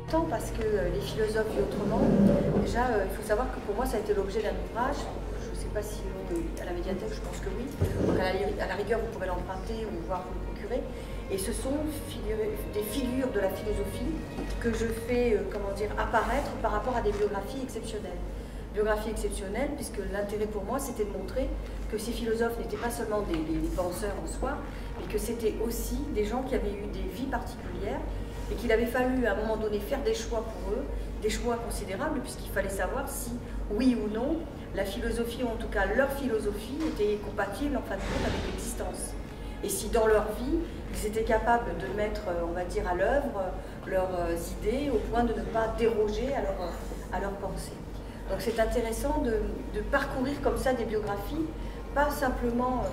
Tant parce que les philosophes vivent autrement. Déjà, il faut savoir que pour moi, ça a été l'objet d'un ouvrage. Je ne sais pas si à la médiathèque, je pense que oui. Donc à la rigueur, vous pourrez l'emprunter ou voir vous le procurer. Et ce sont des figures de la philosophie que je fais, comment dire, apparaître par rapport à des biographies exceptionnelles. Biographies exceptionnelles, puisque l'intérêt pour moi, c'était de montrer que ces philosophes n'étaient pas seulement des penseurs en soi, mais que c'était aussi des gens qui avaient eu des vies particulières et qu'il avait fallu à un moment donné faire des choix pour eux, des choix considérables, puisqu'il fallait savoir si, oui ou non, la philosophie, ou en tout cas leur philosophie, était compatible en fin de compte avec l'existence. Et si dans leur vie, ils étaient capables de mettre, on va dire, à l'œuvre leurs idées au point de ne pas déroger à leur pensée. Donc c'est intéressant de parcourir comme ça des biographies, pas simplement,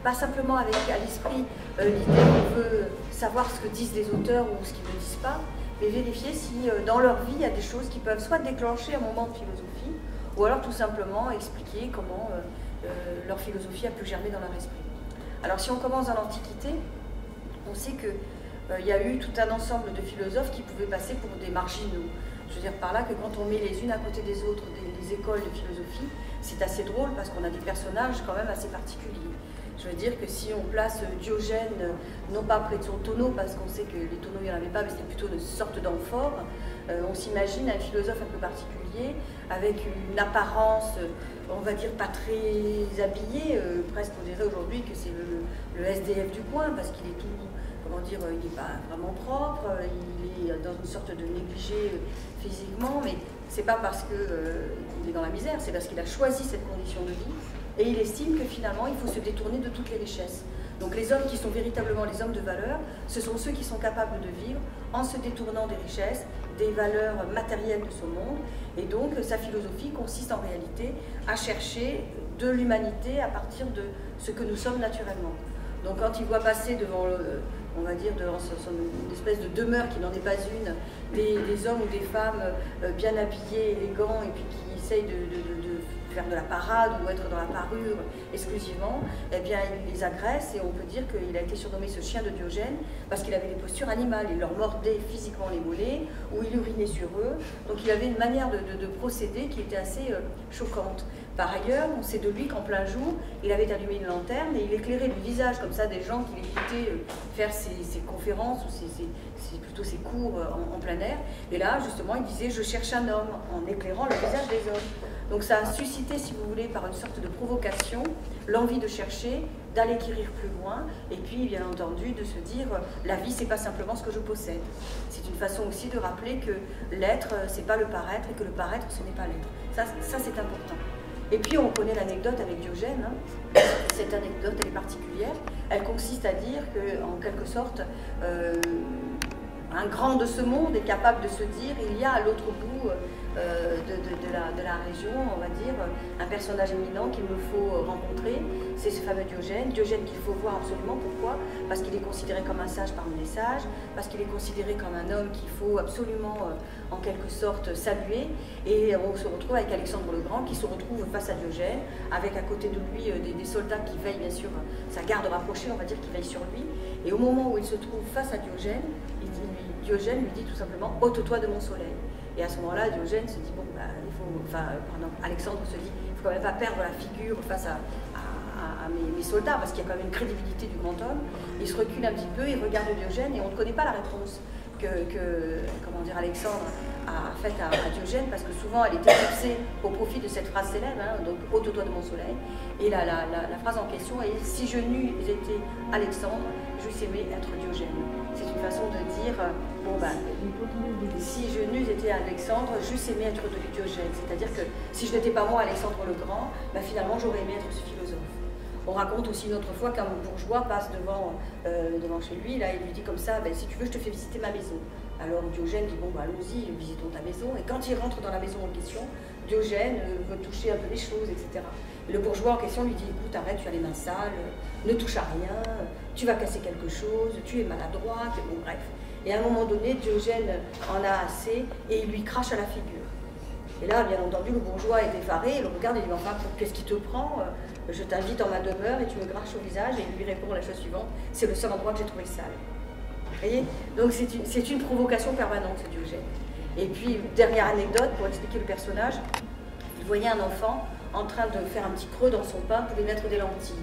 pas simplement avec à l'esprit l'idée qu'on veut savoir ce que disent les auteurs ou ce qu'ils ne disent pas, mais vérifier si dans leur vie il y a des choses qui peuvent soit déclencher un moment de philosophie, ou alors tout simplement expliquer comment leur philosophie a pu germer dans leur esprit. Alors si on commence dans l'Antiquité, on sait qu'il y a eu tout un ensemble de philosophes qui pouvaient passer pour des marginaux. Je veux dire par là que quand on met les unes à côté des autres les écoles de philosophie, c'est assez drôle parce qu'on a des personnages quand même assez particuliers. Je veux dire que si on place Diogène, non pas près de son tonneau, parce qu'on sait que les tonneaux il n'y en avait pas, mais c'était plutôt une sorte d'amphore, on s'imagine un philosophe un peu particulier, avec une apparence, on va dire, pas très habillée, presque on dirait aujourd'hui que c'est le SDF du coin, parce qu'il est tout, comment dire, il n'est pas vraiment propre, il est dans une sorte de négligé physiquement, mais c'est pas parce qu'il est dans la misère, c'est parce qu'il a choisi cette condition de vie, et il estime que finalement il faut se détourner de toutes les richesses. Donc les hommes qui sont véritablement les hommes de valeur, ce sont ceux qui sont capables de vivre en se détournant des richesses, des valeurs matérielles de ce monde, et donc sa philosophie consiste en réalité à chercher de l'humanité à partir de ce que nous sommes naturellement. Donc quand il voit passer devant, on va dire, devant une espèce de demeure qui n'en est pas une, des hommes ou des femmes bien habillés, élégants, et puis qui essayent de faire de la parade ou être dans la parure exclusivement, eh bien il les agresse et on peut dire qu'il a été surnommé ce chien de Diogène parce qu'il avait des postures animales, il leur mordait physiquement les mollets ou il urinait sur eux, donc il avait une manière de procéder qui était assez choquante. Par ailleurs, on sait de lui qu'en plein jour, il avait allumé une lanterne et il éclairait le visage comme ça des gens qui l'écoutaient faire ses conférences ou plutôt ses cours en plein air. Et là, justement, il disait « Je cherche un homme » en éclairant le visage des hommes. Donc ça a suscité, si vous voulez, par une sorte de provocation, l'envie de chercher, d'aller quérir plus loin, et puis bien entendu de se dire la vie c'est pas simplement ce que je possède. C'est une façon aussi de rappeler que l'être c'est pas le paraître et que le paraître ce n'est pas l'être. Ça c'est important. Et puis on connaît l'anecdote avec Diogène, hein. Cette anecdote elle est particulière, elle consiste à dire que en quelque sorte un grand de ce monde est capable de se dire il y a à l'autre bout de la région, on va dire, un personnage éminent qu'il me faut rencontrer, c'est ce fameux Diogène. Diogène qu'il faut voir absolument, pourquoi? Parce qu'il est considéré comme un sage parmi les sages, parce qu'il est considéré comme un homme qu'il faut absolument, en quelque sorte, saluer. Et on se retrouve avec Alexandre le Grand qui se retrouve face à Diogène, avec à côté de lui des soldats qui veillent, bien sûr, sa garde rapprochée, on va dire, qui veille sur lui. Et au moment où il se trouve face à Diogène, Diogène lui dit tout simplement « ôte-toi de mon soleil ». Et à ce moment-là, Diogène se dit, bon, bah, Alexandre se dit, il ne faut quand même pas perdre la figure face à mes soldats, parce qu'il y a quand même une crédibilité du grand homme. Il se recule un petit peu, il regarde Diogène, et on ne connaît pas la réponse que comment dire, Alexandre a faite à Diogène, parce que souvent elle est éclipsée au profit de cette phrase célèbre, hein, donc « ôte-toi de mon soleil ». Et la phrase en question est « si je n'eus été Alexandre, j'eusse aimé être Diogène ». C'est une façon de dire, bon ben, si je n'eus été Alexandre, j'eusse aimé être de Diogène. C'est-à-dire que si je n'étais pas moi Alexandre le Grand, ben finalement j'aurais aimé être ce philosophe. On raconte aussi une autre fois qu'un bourgeois passe devant chez lui, là, il lui dit comme ça, ben, si tu veux je te fais visiter ma maison. Alors Diogène dit, bon ben, allons-y, visitons ta maison. Et quand il rentre dans la maison en question, Diogène veut toucher un peu les choses, etc. Et le bourgeois en question lui dit, écoute, arrête, tu as les mains sales, ne touche à rien, tu vas casser quelque chose, tu es maladroit, bon bref. Et à un moment donné, Diogène en a assez et il lui crache à la figure. Et là, bien entendu, le bourgeois est effaré, il le regarde et il dit, enfin, qu'est-ce qui te prend? Je t'invite en ma demeure et tu me craches au visage. Et il lui répond la chose suivante, c'est le seul endroit que j'ai trouvé sale. Vous voyez? Donc c'est une provocation permanente, Diogène. Et puis, dernière anecdote pour expliquer le personnage, il voyait un enfant en train de faire un petit creux dans son pain pour lui mettre des lentilles.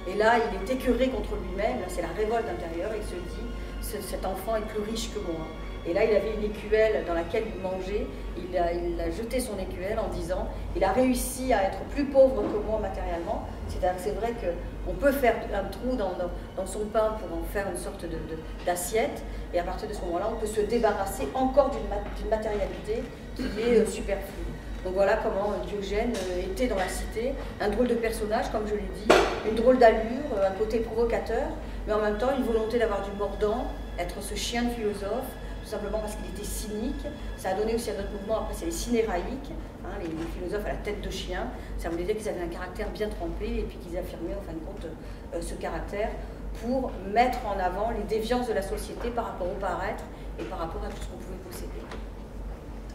Et là, il est écœuré contre lui-même, c'est la révolte intérieure, il se dit, cet enfant est plus riche que moi. Et là, il avait une écuelle dans laquelle il mangeait, il a jeté son écuelle en disant, il a réussi à être plus pauvre que moi matériellement, c'est-à-dire que c'est vrai qu'on peut faire un trou dans son pain pour en faire une sorte d'assiette, et à partir de ce moment-là, on peut se débarrasser encore d'une matérialité qui est superflue. Donc voilà comment Diogène était dans la cité, un drôle de personnage, comme je l'ai dit, une drôle d'allure, un côté provocateur, mais en même temps une volonté d'avoir du mordant, être ce chien de philosophe, tout simplement parce qu'il était cynique. Ça a donné aussi un autre mouvement, après c'est les cinéraïques, hein, les philosophes à la tête de chien. Ça voulait dire qu'ils avaient un caractère bien trempé et puis qu'ils affirmaient en fin de compte ce caractère pour mettre en avant les déviances de la société par rapport au paraître et par rapport à tout ce qu'on pouvait posséder.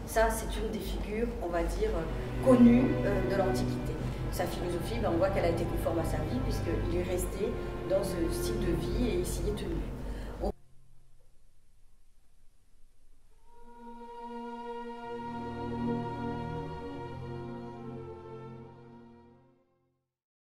Ça, c'est une des figures, on va dire, connues de l'Antiquité. Sa philosophie, on voit qu'elle a été conforme à sa vie puisqu'il est resté dans ce style de vie et il s'y est tenu.